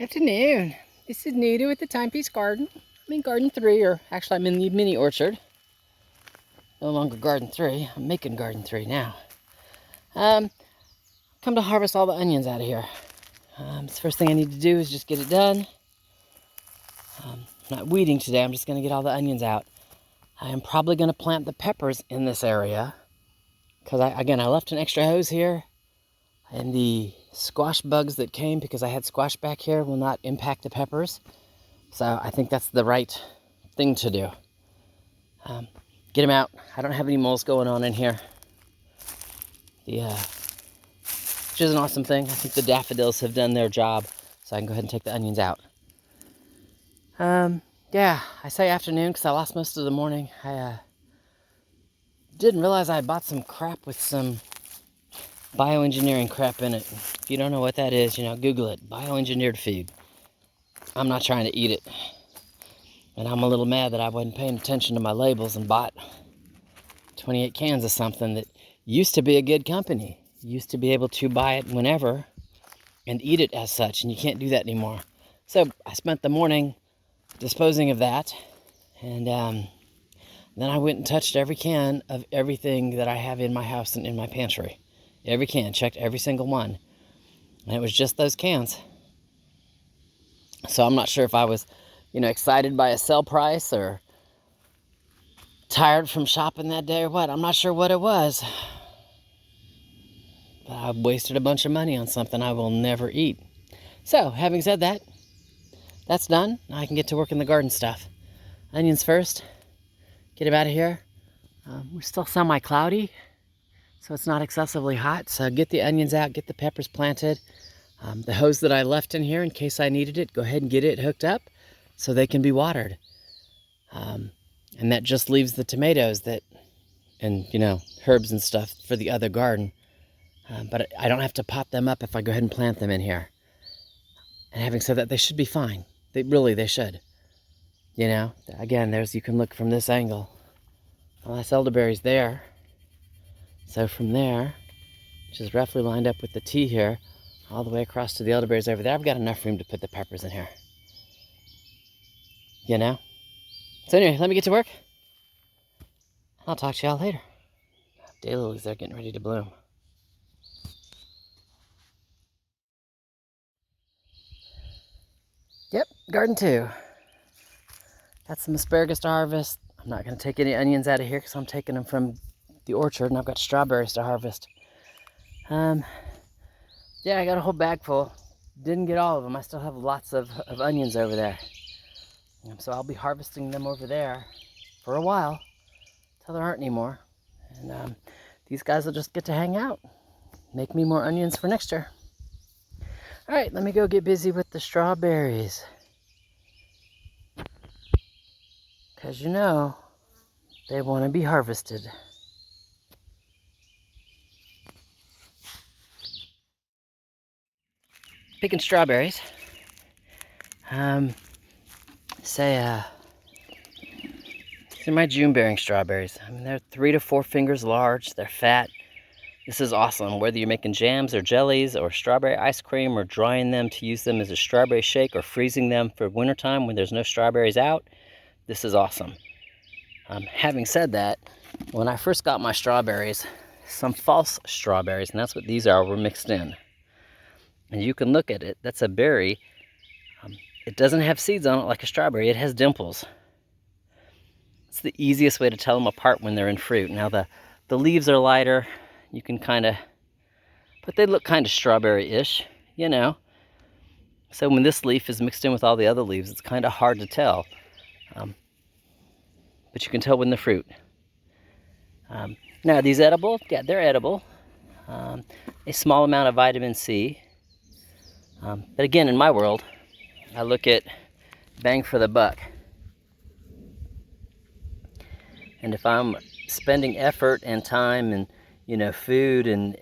Afternoon. This is Nita with the Timepiece Garden. I'm in Garden 3, or actually I'm in the mini orchard. No longer Garden 3. I'm making Garden 3 now. Come to harvest all the onions out of here. The first thing I need to do is just get it done. I'm not weeding today. I'm just going to get all the onions out. I am probably going to plant the peppers in this area. Because, I left an extra hose here. And the squash bugs that came because I had squash back here will not impact the peppers. So I think that's the right thing to do. Get them out. I don't have any moles going on in here. Which is an awesome thing. I think the daffodils have done their job. So I can go ahead and take the onions out. Yeah, I say afternoon because I lost most of the morning. I didn't realize I had bought some crap with some bioengineering crap in it. If you don't know what that is, Google it. Bioengineered food. I'm not trying to eat it. And I'm a little mad that I wasn't paying attention to my labels and bought 28 cans of something that used to be a good company. You used to be able to buy it whenever and eat it as such, and you can't do that anymore. So I spent the morning disposing of that, and then I went and touched every can of everything that I have in my house and in my pantry. Every can, checked every single one. And it was just those cans. So I'm not sure if I was, excited by a sell price or tired from shopping that day or what. I'm not sure what it was. But I wasted a bunch of money on something I will never eat. So, having said that, that's done. Now I can get to work in the garden stuff. Onions first. Get them out of here. We're still semi-cloudy, so it's not excessively hot. So get the onions out, get the peppers planted. The hose that I left in here in case I needed it, go ahead and get it hooked up so they can be watered. And that just leaves the tomatoes and herbs and stuff for the other garden. But I don't have to pot them up if I go ahead and plant them in here. And having said that, they should be fine. They should. Again, you can look from this angle. Well, that's elderberries there. So from there, which is roughly lined up with the T here, all the way across to the elderberries over there, I've got enough room to put the peppers in here. So anyway, let me get to work. I'll talk to y'all later. Daylilies, they're getting ready to bloom. Yep, garden 2. Got some asparagus to harvest. I'm not going to take any onions out of here because I'm taking them from the orchard, and I've got strawberries to harvest. Yeah, I got a whole bag full. Didn't get all of them. I still have lots of onions over there. So I'll be harvesting them over there for a while, till there aren't any more. And these guys will just get to hang out. Make me more onions for next year. All right, let me go get busy with the strawberries. Because they want to be harvested. Picking strawberries. These are my June-bearing strawberries. They're 3 to 4 fingers large. They're fat. This is awesome. Whether you're making jams or jellies or strawberry ice cream or drying them to use them as a strawberry shake or freezing them for wintertime when there's no strawberries out, this is awesome. Having said that, when I first got my strawberries, some false strawberries, and that's what these are, were mixed in. And you can look at it. That's a berry. It doesn't have seeds on it like a strawberry. It has dimples. It's the easiest way to tell them apart when they're in fruit. Now the leaves are lighter. You can but they look kind of strawberry-ish, So when this leaf is mixed in with all the other leaves, it's kind of hard to tell. But you can tell when they're fruit. Now, are these edible? Yeah, they're edible. A small amount of vitamin C. But again, in my world, I look at bang for the buck. And if I'm spending effort and time and, food and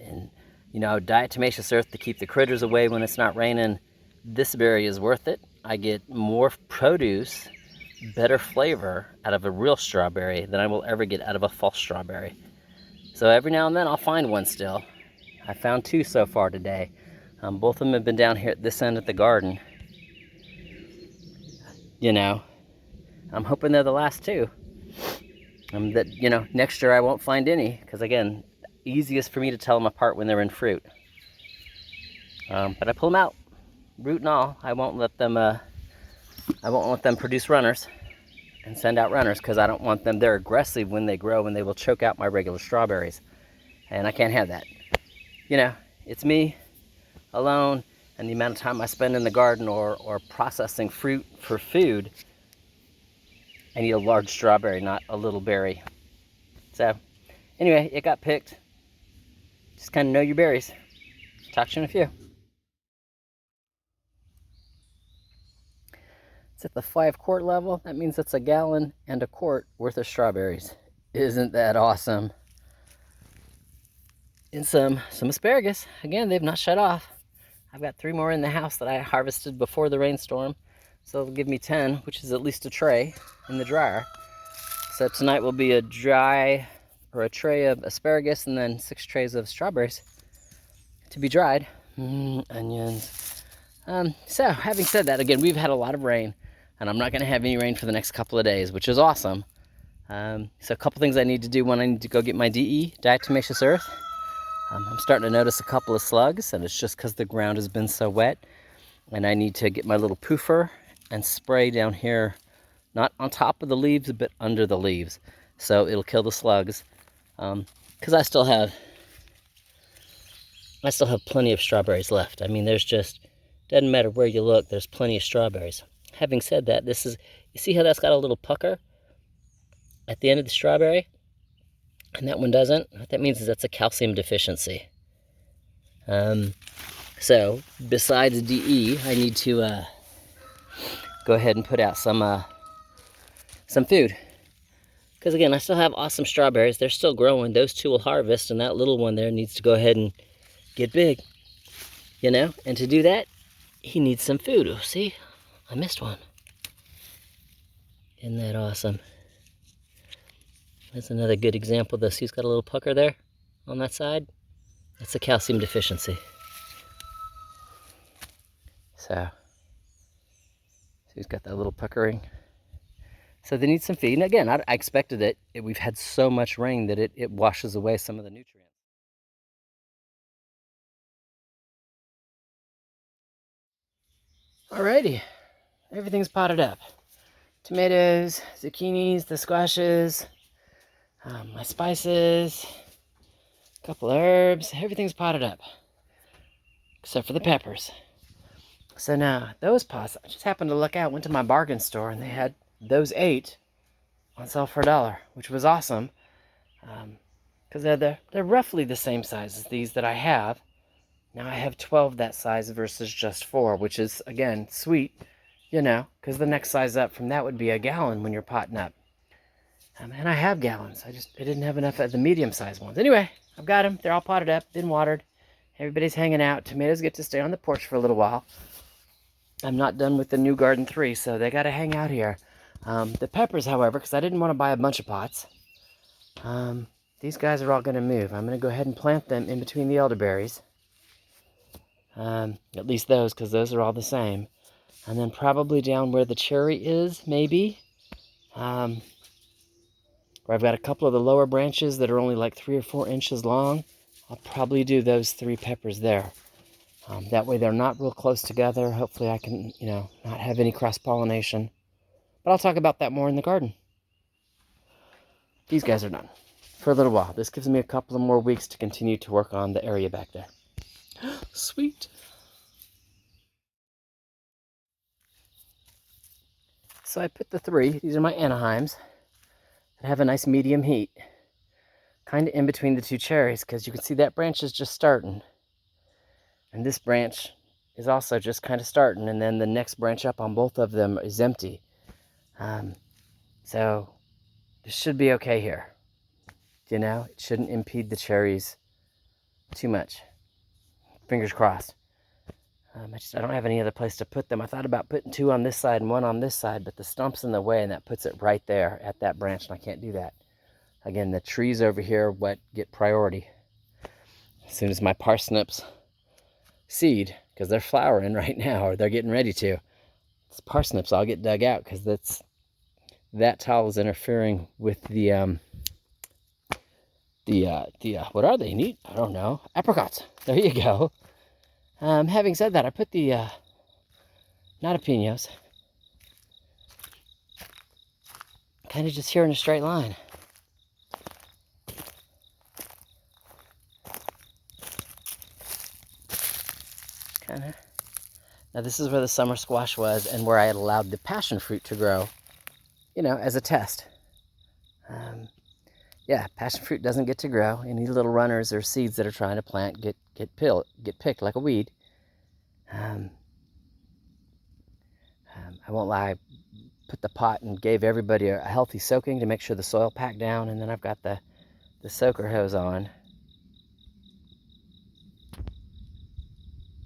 diatomaceous earth to keep the critters away when it's not raining, this berry is worth it. I get more produce, better flavor out of a real strawberry than I will ever get out of a false strawberry. So every now and then I'll find one still. I found 2 so far today. Both of them have been down here at this end of the garden. you know, I'm hoping they're the last two. That, you know, next year I won't find any, because again, easiest for me to tell them apart when they're in fruit. But I pull them out, root and all. I won't let them produce runners and send out runners, because I don't want them. They're aggressive when they grow, and they will choke out my regular strawberries, and I can't have that. You know, it's me alone, and the amount of time I spend in the garden or processing fruit for food. I need a large strawberry, not a little berry. So anyway, it got picked. Just kind of know your berries. Talk to you in a few. It's at the 5-quart level. That means it's a gallon and a quart worth of strawberries. Isn't that awesome? And some asparagus. Again, they've not shut off. I've got 3 more in the house that I harvested before the rainstorm. So it'll give me 10, which is at least a tray in the dryer. So tonight will be a tray of asparagus and then 6 trays of strawberries to be dried. Onions. So having said that, again, we've had a lot of rain, and I'm not going to have any rain for the next couple of days, which is awesome. So a couple things I need to do. One, I need to go get my DE, diatomaceous earth. I'm starting to notice a couple of slugs, and it's just because the ground has been so wet. And I need to get my little poofer and spray down here, not on top of the leaves, but under the leaves. So it'll kill the slugs. Because I still have plenty of strawberries left. I mean, doesn't matter where you look, there's plenty of strawberries. Having said that, you see how that's got a little pucker at the end of the strawberry? And that one doesn't? What that means is that's a calcium deficiency. So, besides DE, I need to go ahead and put out some food. Because again, I still have awesome strawberries. They're still growing. Those 2 will harvest, and that little one there needs to go ahead and get big. You know? And to do that, he needs some food. Oh, see? I missed one. Isn't that awesome? That's another good example. See, he's got a little pucker there on that side. That's a calcium deficiency. So he's got that little puckering. So they need some feed. And again, I expected it. We've had so much rain that it washes away some of the nutrients. Alrighty, everything's potted up. Tomatoes, zucchinis, the squashes, my spices, a couple of herbs, everything's potted up. Except for the peppers. So now, those pots, I just happened to look out, went to my bargain store, and they had those 8 on sale for $1, which was awesome. Because they're roughly the same size as these that I have. Now I have 12 that size versus just 4, which is, again, sweet, you know, because the next size up from that would be a gallon when you're potting up. And I have gallons. I didn't have enough of the medium-sized ones. Anyway, I've got them. They're all potted up, been watered. Everybody's hanging out. Tomatoes get to stay on the porch for a little while. I'm not done with the new Garden 3, so they got to hang out here. The peppers, however, because I didn't want to buy a bunch of pots, these guys are all going to move. I'm going to go ahead and plant them in between the elderberries. At least those, because those are all the same. And then probably down where the cherry is, maybe. Where I've got a couple of the lower branches that are only like 3 or 4 inches long. I'll probably do those 3 peppers there. That way they're not real close together. Hopefully I can, you know, not have any cross-pollination. But I'll talk about that more in the garden. These guys are done for a little while. This gives me a couple of more weeks to continue to work on the area back there. Sweet. So I put the 3, these are my Anaheims, that have a nice medium heat. Kind of in between the 2 cherries, because you can see that branch is just starting. And this branch is also just kind of starting, and then the next branch up on both of them is empty. So this should be okay here. You know, it shouldn't impede the cherries too much. Fingers crossed. I don't have any other place to put them. I thought about putting 2 on this side and 1 on this side, but the stump's in the way, and that puts it right there at that branch, and I can't do that. Again, the trees over here get priority. As soon as my parsnips seed, because they're flowering right now, or they're getting ready to, This parsnips all get dug out because that towel is interfering with the what are they? Neat? I don't know. Apricots. There you go. Having said that, I put the jalapenos kind of just here in a straight line. Kind of. Now this is where the summer squash was and where I had allowed the passion fruit to grow, you know, as a test. Yeah, passion fruit doesn't get to grow. Any little runners or seeds that are trying to plant get picked like a weed. I won't lie, I put the pot and gave everybody a healthy soaking to make sure the soil packed down, and then I've got the soaker hose on.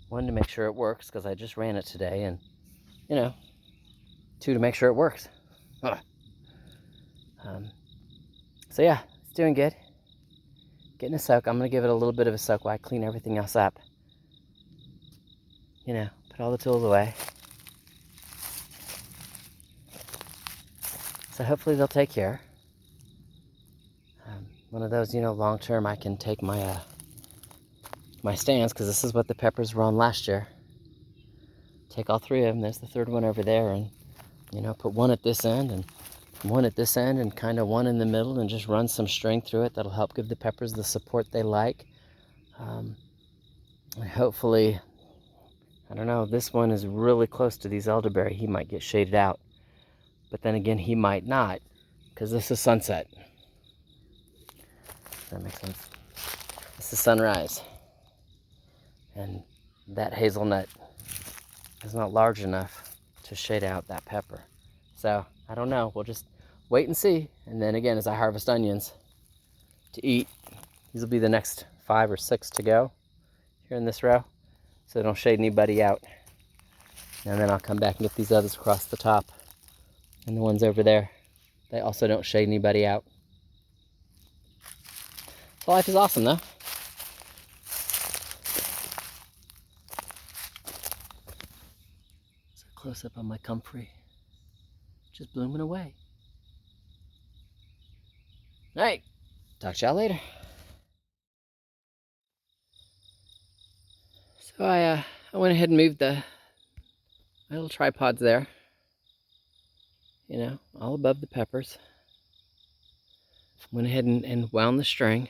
One, to make sure it works, because I just ran it today, and, you know, two, to make sure it works. Huh. So yeah, it's doing good. Getting a soak. I'm going to give it a little bit of a soak while I clean everything else up. You know, put all the tools away. So hopefully they'll take care. One of those, you know, long term I can take my my stands, because this is what the peppers were on last year. Take all three of them. There's the third one over there, and, you know, put one at this end and one at this end and kind of one in the middle, and just run some string through it. That'll help give the peppers the support they like. And hopefully, I don't know, this one is really close to these elderberry. He might get shaded out, but then again he might not, because this is sunset. Does that make sense? This is sunrise, and that hazelnut is not large enough to shade out that pepper. So I don't know, we'll just wait and see. And then again, as I harvest onions to eat, these will be the next 5 or 6 to go here in this row, so they don't shade anybody out. And then I'll come back and get these others across the top, and the ones over there, they also don't shade anybody out. So life is awesome, though. So close up on my comfrey, just blooming away. All right, talk to y'all later. So I went ahead and moved my little tripods there, you know, all above the peppers. Went ahead and wound the string.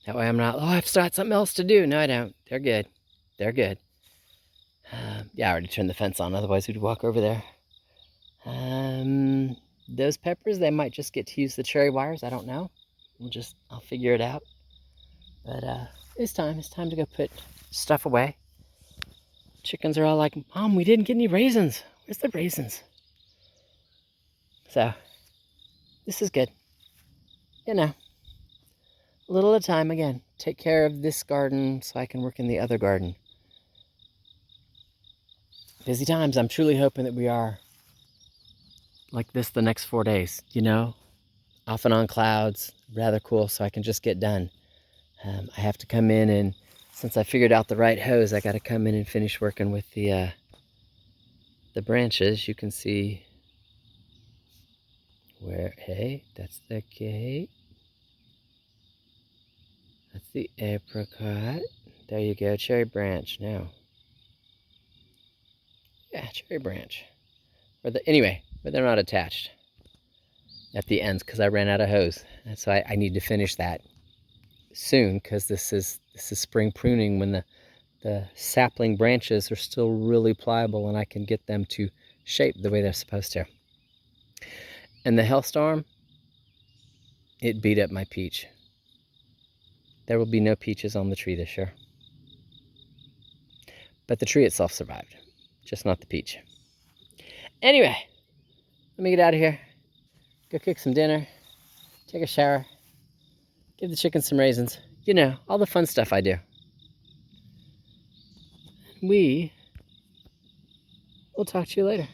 That way I'm not, oh, I've got something else to do. No, I don't. They're good. They're good. Yeah, I already turned the fence on, otherwise we'd walk over there. Those peppers, they might just get to use the cherry wires. I don't know. I'll figure it out. But it's time to go put stuff away. Chickens are all like, Mom, we didn't get any raisins. Where's the raisins? So, this is good. You know, a little at a time. Again, take care of this garden so I can work in the other garden. Busy times. I'm truly hoping that we are like this the next 4 days, you know, off and on clouds, rather cool, so I can just get done. I have to come in, and since I figured out the right hose, I got to come in and finish working with the branches. You can see where, hey, that's the gate. That's the apricot. There you go, cherry branch now. Yeah, cherry branch. Anyway, but they're not attached at the ends because I ran out of hose. And so I need to finish that soon, because this is spring pruning, when the sapling branches are still really pliable and I can get them to shape the way they're supposed to. And the hailstorm, it beat up my peach. There will be no peaches on the tree this year. But the tree itself survived, just not the peach. Anyway, let me get out of here. Go cook some dinner, take a shower, give the chickens some raisins. You know, all the fun stuff I do. We will talk to you later.